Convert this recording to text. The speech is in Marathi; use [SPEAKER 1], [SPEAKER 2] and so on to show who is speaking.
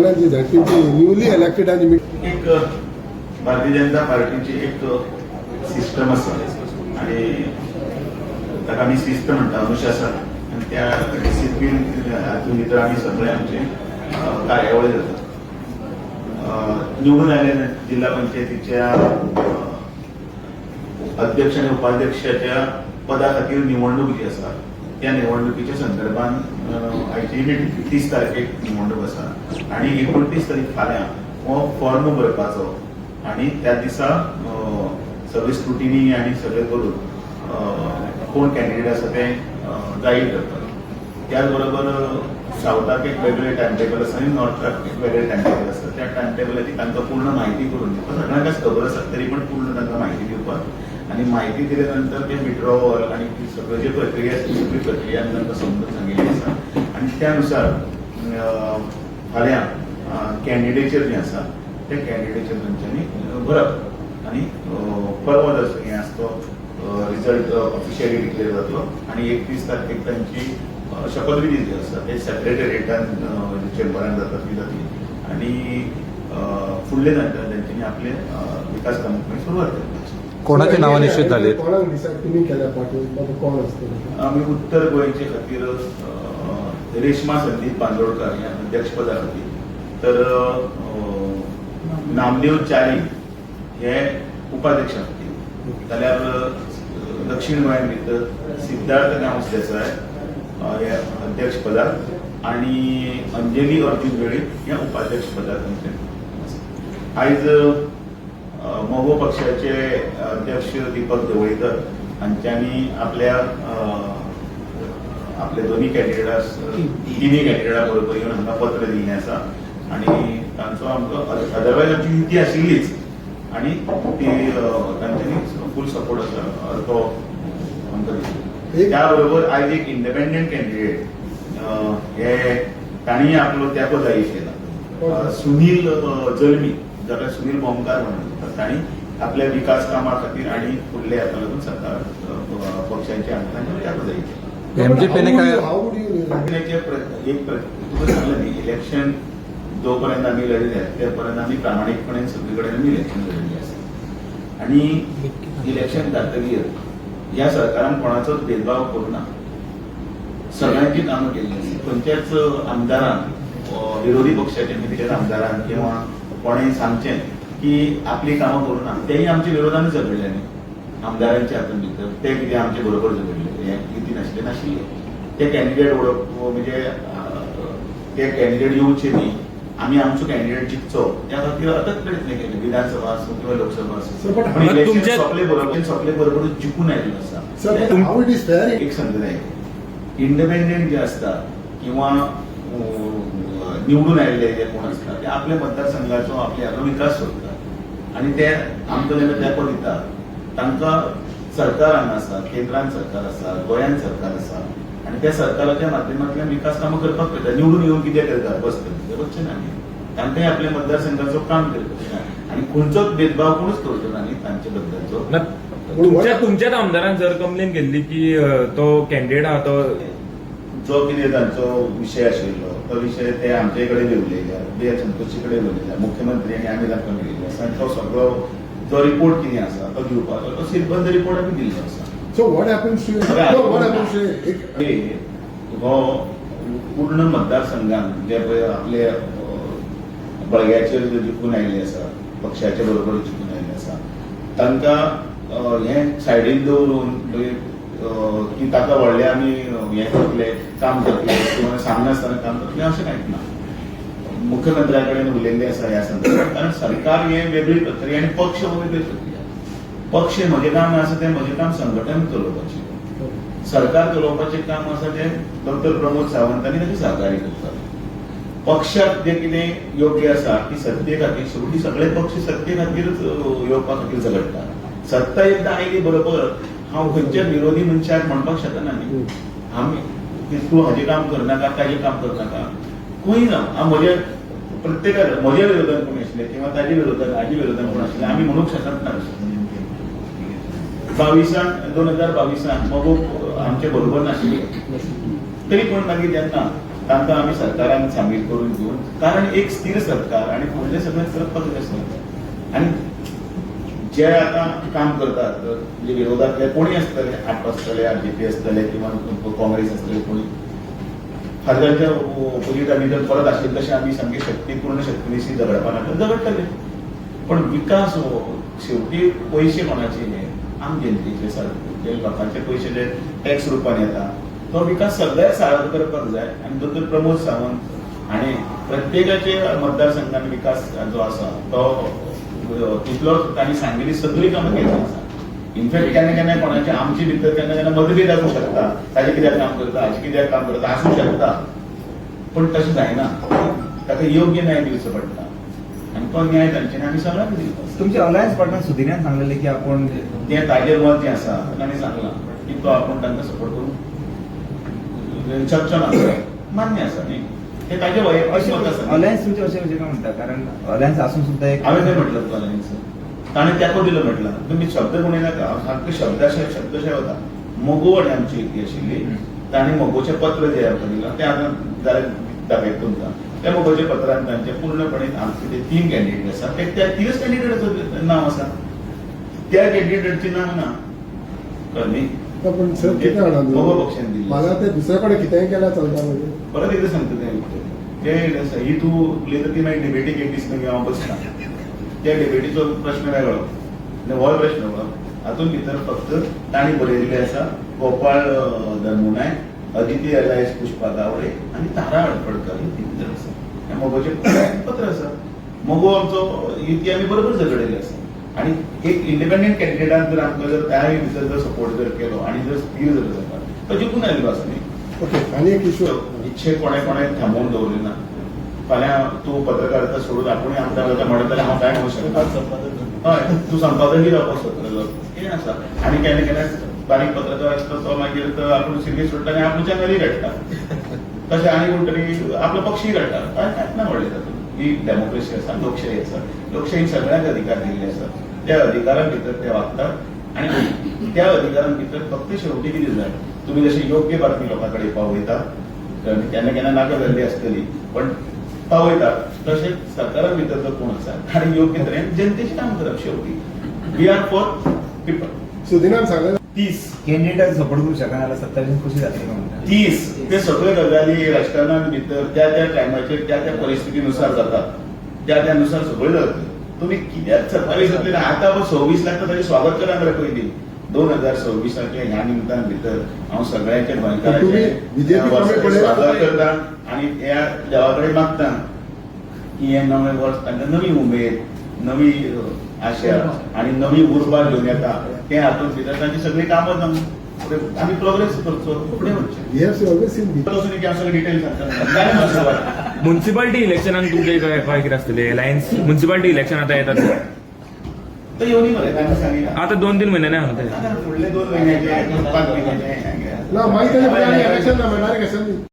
[SPEAKER 1] सगळ्यांची झडपीची न्यूली इलेक्टेडांची
[SPEAKER 2] एक भारतीय जनता पार्टीची एक सिस्टम आसा आणि ताका आमी शिस्त म्हणटा अनुशासन आणि त्या डिसिप्लीन हातूंत भितर आमी सगळे आमचे कार्यावळी जातात. निवडून आयले जिल्हा पंचायतीच्या अध्यक्ष आणि उपाध्यक्षाच्या पदा खातीर निवडणूक जी आसा त्या निवडणुकीच्या संदर्भात आयची मिटींग 30 तारखेक निवडणूक आसा आणि 29 तारीख फाल्यां हो फॉर्म भरपाचो आणि त्या दिसा सगळी स्क्रुटिनी आणि सगळे करून कोण कॅन्डिडेट आसा ते जाहीर करतात. त्याच बरोबर साऊथाक एक वेगळे टायम टेबल आसा आणि नॉर्थाक एक वेगळे टायम टेबल आसा. त्या टायम टेबलाची तांकां पूर्ण म्हायती करून दिवपाक सगळ्यांकच खबर आसा तरी पण पूर्ण तांकां म्हायती दिवपाक आणि माहिती दिल्या नंतर ते विड्रॉवल आणि सगळं जे प्रक्रिया ती सगळी प्रक्रिया तांकां समजून सांगिल्ली आसा आणि त्यानुसार फाल्यां कॅन्डिडेचर जे आसा त्या कॅन्डिडेचर तांच्यांनी भरप आणि परवा जसो हें आसा तो रिजल्ट ऑफिशियली डिक्लेअर जातलो आणि 31 तारखेक तांची शपथविधी जी आसा ते सेक्रेटरिएटान चेंबरान जातली आणि फुडले नंतर तांच्यांनी आपले विकास कामांक सुरवात करपाची.
[SPEAKER 3] कोणाचे नाव निश्चित झाले?
[SPEAKER 1] कोणाक डिसायड तुमी केल्या पाठवून कोण आसतलो?
[SPEAKER 2] आमी उत्तर गोंयचे खातीर रेश्मा संदीप बांदोडकर ह्या अध्यक्षपदा खातीर तर नामदेव च्यारी हे उपाध्यक्षा खातीर जाल्यार दक्षिण गोंयांत भितर सिद्धार्थ गांवस देसाय हे अध्यक्ष पदाक आणि अंजली अर्जुन वेळीप ह्या उपाध्यक्ष पदाक आयज मगो पक्षाचे अध्यक्ष दीपक ढवळीकर हांच्यांनी आपले दोन्ही कॅन्डिडेट्स तिन्ही कॅन्डिडेटा बरोबर येवन हांकां पत्र दिल्लें आसा आणि तांचो आमकां अदरवायज आमची युती आशिल्लीच आणि ती तांच्यांनी फूल सपोर्ट आसा तो आमकां दिसलो. त्या बरोबर आयज एक इंडिपेंडंट कॅन्डिडेट हे तांणी आपलो तेंको जाहीर केला. सुनील जल्मी जाका सुनील बोमकार म्हणून तांणी आपल्या विकास कामा खातीर आणि फुडले हाका लागून सरकार पक्षांच्या हातांनी तेंको जाहीर केला.
[SPEAKER 3] एमजीपीने काय
[SPEAKER 2] एक तुका सांगलें न्ही इलेक्शन जो पर्यंत आमी लढले ते पर्यंत आमी प्रामाणीकपणे सगळे कडेन आमी इलेक्शन लढिल्लें आसा आणि इलेक्शन जातकीर ह्या सरकारान कोणाचोच भेदभाव करूना सगळ्यांची कामां केल्ली आसा. खंयच्याच आमदारान विरोधी पक्षाच्या कितें आमदारान किंवा कोणेंय सांगचें की आपली कामां करूना तेही आमच्या विरोधानूच झगडले न्ही आमदारांच्या हातूंत भितर ते कितें आमचे बरोबर झगडले हे युती नाशिल्ले ते कॅन्डिडेट म्हणजे ते कॅन्डिडेट येवचे न्ही आमी आमचो कॅन्डिडेट जिखचो त्या खातीर अथक प्रयत्न केले विधानसभा आसूं किंवा लोकसभा आसूं सगळे बरोबर जिखून आयिल्लो आसा. एक संगती इंडिपेंडंट जे आसता किंवा निवडून आयिल्ले जे कोण आसता ते आपल्या मतदारसंघाचो आपल्या विकास सोदतात आणि ते आमकां जेन्ना तेंको दिता तांकां सरकार हांगा आसा केंद्रांत सरकार आसा गोंयांत सरकार आसा आणि त्या सरकाराच्या माध्यमांतल्यान विकास कामां करपाक पळयता. निवडून येवन कितें करतात बसतले वचचे ना न्ही तांकांय आपल्या मतदारसंघाचो काम करपाक आणि खंयचोच भेदभाव कोणूच करचो ना न्ही तांचे बद्दलचो.
[SPEAKER 4] तुमच्याच आमदारान जर कंप्लेन केल्ली की तो कॅन्डिडेट आहा तो
[SPEAKER 2] जो कितें तांचो विशय आशिल्लो तो विशय ते आमचे कडेन येवलेले बी संतोशी कडेन येवलेले मुख्यमंत्र्यांनी आमी तांकां मेळिल्ले आसा आनी तो सगळो जो रिपोर्ट कितें आसा तो दिवपाचो तो सिलबंद रिपोर्ट आमी दिल्लो आसा.
[SPEAKER 1] So what happens to
[SPEAKER 2] हो पूर्ण मतदारसंघान जे पळय आपले बळग्याचेर जिखून आयिल्ले आसा पक्षाच्या बरोबर जिखून आयिल्ले आसा तांकां हें सायडीन दवरून की ताका व्हडले आमी हें करतले काम करतले किंवा सांगनासतना काम करतले अशें कांयच ना. मुख्यमंत्र्या कडेन उलयल्लें आसा ह्या संदर्भात कारण सरकार हें वेगळी प्रक्रिया आनी पक्ष हो वेगळी प्रक्रिया. पक्ष म्हजें काम आसा तें म्हजें काम संघटन चलोवपाचें सरकार चलोवपाचें काम आसा तें डॉक्टर प्रमोद सावंतांनी ताची सहकार्य करतात. पक्षाक जें कितें योग्य आसा की सत्ते खातीर शेवटी सगळे पक्ष सत्ते खातीरच येवपा खातीर झगडटात. सत्ता एकदां आयली बरोबर हांव खंयच्याच विरोधी मनशाक म्हणपाक शकना न्ही आमी तूं हाजें काम करनाका ताजें काम करनाका खंय ना हांव म्हज्या प्रत्येकाक म्हज्या विरोधान कोण आशिल्ले किंवा ताजे विरोधान हाजे विरोधान कोण आशिल्ले आमी म्हणूंक शकना. 2022 मगो आमचे बरोबर नाशिल्ले तरी पूण मागीर जेन्ना तांकां आमी सरकारान सामील करून घेवन कारण एक स्थिर सरकार आणि फुडलें सगळें चलपाक जाय आसलें आनी जे आता काम करतात म्हणजे विरोधातले कोणी असतले आप असतले RJP असतले किंवा काँग्रेस असतले कोणी फादरच्या ऑपोजिटा भितर परत आशिल्ले तशें आमी सामके शक्तीपूर्ण शक्तीनिशी झगडपाक झगडटले पण विकास हो शेवटी पयशे कोणाचे हे आम जनतेचे जे लोकांचे पयशे जे टॅक्स रुपान येता तो विकास सगळ्या साळार करपाक जाय आनी दोतोर प्रमोद सावंत आणि प्रत्येकाचे मतदारसंघात विकास जो आसा तो तितलो तांणी सांगिल्ली सगळी कामां केली आसा इनफॅक्ट केन्ना केन्ना कोणाचे आमचे भितर केन्ना केन्ना मतभेद आसूं शकता ताजे कित्याक काम करता हाजे कित्याक काम करता आसूं शकता पण तशें जायना ताका योग्य न्याय दिवचो पडटा आनी तो न्याय तांच्यानी आमी सगळ्यांक दिवचो
[SPEAKER 3] तुमचे अलायन्स पार्टनर सुधिरान सांगलेले की आपण
[SPEAKER 2] तें ताजेर मत जें आसा तांणी सांगलां की तो आपूण तांकां सपोर्ट करूं शकचो ना मान्य आसा न्ही हे ताजें वैयक्तीक मत आसा
[SPEAKER 3] अलायन्स तुमचे अशें कशें काय म्हणटा कारण अलायन्स आसून सुद्धा एक
[SPEAKER 2] हांवें तें म्हटलं तुका अलायन्स ताणें तेको दिलो म्हटलं तुमी शब्द म्हणूं नाका सारको शब्दशय होता मोगो आणि आमची एक आशिल्ली ताणें मोगोचें पत्र जें आमकां दिलां तें आतां जालें दाखयता तुमकां त्या मोगोच्या पत्रांत तांचे पूर्णपणे आमचे ते 3 कॅन्डिडेट आसा ते त्या 3 कॅन्डिडेटाचो नांव आसा त्या कॅन्डिडेटचें नांव ना कळ्ळें न्ही
[SPEAKER 1] पण सर कितें
[SPEAKER 2] मोगो
[SPEAKER 1] जाणां
[SPEAKER 2] पक्षान दिल्लें
[SPEAKER 1] मला ते दुसरे कडेन कितेंय केल्यार चलता म्हणजे
[SPEAKER 2] परत एकदां सांगता तें आसा ही तूं उलयता ती मागीर डिबेटीक एक दीस मागीर हांव बसता त्या डिबेटीचो प्रश्न वेगळो आनी हो प्रश्न वेगळो हातूंत भितर फक्त तांणी बरयल्लें आसा गोपाळ धर्मुनाय अदिती एलायस पुष्पा गावडे आनी तारा हडफडकर ही भितर आसा हें मोगोचें पत्र आसा मोगो आमचो युती आमी बरोबर झगडयले आसा आनी एक इंडिपेंडंट कॅन्डिडेटान जर आमकां जर त्याय भितर जर सपोर्ट जर केलो आनी जर स्थिर जर जाता तो जिखून आयलो आसा न्ही
[SPEAKER 1] ओके आनी एक इश्यू
[SPEAKER 2] इच्छे कोणे थांबोवन दवरले ना फाल्यां तूं पत्रकारिता सोडून आपुणूय आमदार जाता म्हणत जाल्यार हांव काय म्हणूं शकता हय तूं संपादकूय जावपाक सोदतलो कितें आसा आनी केन्ना केन्ना बारीक पत्रकार आसता तो मागीर तो आपूण सिरीयस सोडटा आनी आपलो चॅनलूय काडटा तशें आनी कोण तरी आपलो पक्षूय काडटा कांयच ना व्हडलें तातूंत ही डेमोक्रेसी आसा लोकशाही आसा लोकशाहीक सगळ्यांक अधिकार दिल्ले आसा त्या अधिकारां भितर ते वागतात आनी त्या अधिकारां भितर फक्त शेवटी कितें जाय तुम्ही जशी योग्य बातमी लोकांकडे पावयता केन्ना केन्ना नाका जाल्ली आसतली पण पावयतात तशेंच सरकारा भितर जो कोण आसा आनी योग्य तरेन जनतेचें काम करप शेवटी वी आर फॉर पीपल
[SPEAKER 1] सुधिरान सांगलें
[SPEAKER 2] 30
[SPEAKER 3] कॅन्डिडेट सपोर्ट करू शकना जाल्यार 27 कशी जातली काय म्हणटा
[SPEAKER 2] 30 ते सगळे गजाली राजकारणात भितर त्या त्या टायमाचेर त्या त्या परिस्थितीनुसार जातात त्या त्यानुसार सगळ्यो जातल्यो तुमी कित्याक 27 जातली ना आतां 26 लागता ताचें स्वागत करा मरे पयलीं 2026च्या ह्या निमतान भितर हांव सगळ्यांचे गोंयकारांचे स्वागत करता आनी ह्या देवा कडेन मागता की हें नवें वर्स तांकां नवी उमेद नवी आशा आनी नवी उर्बा घेवन येता ते हातूंत भितर तांची सगळीं कामां आमी प्रोग्रेस करचो फुडें वचचें
[SPEAKER 1] वी हॅव ऑलवेज सीन
[SPEAKER 2] वचून की हांव सगळें डिटेल सांगता
[SPEAKER 4] म्युन्सिपालिटी इलेक्शनाक तुमचे काय कितें आसतलें अलायन्स म्युन्सिपालिटी इलेक्शन आतां येतात
[SPEAKER 2] तर येवनी मरे तांकां सांगितलं
[SPEAKER 4] आता 2-3 महिन्याने आहा ते
[SPEAKER 2] फुडले 2 महिन्याचे 5 महिन्याचे
[SPEAKER 1] ना मागीर ताजे फुडें आनी इलेक्शन ना डायरेक्ट असेंब्ली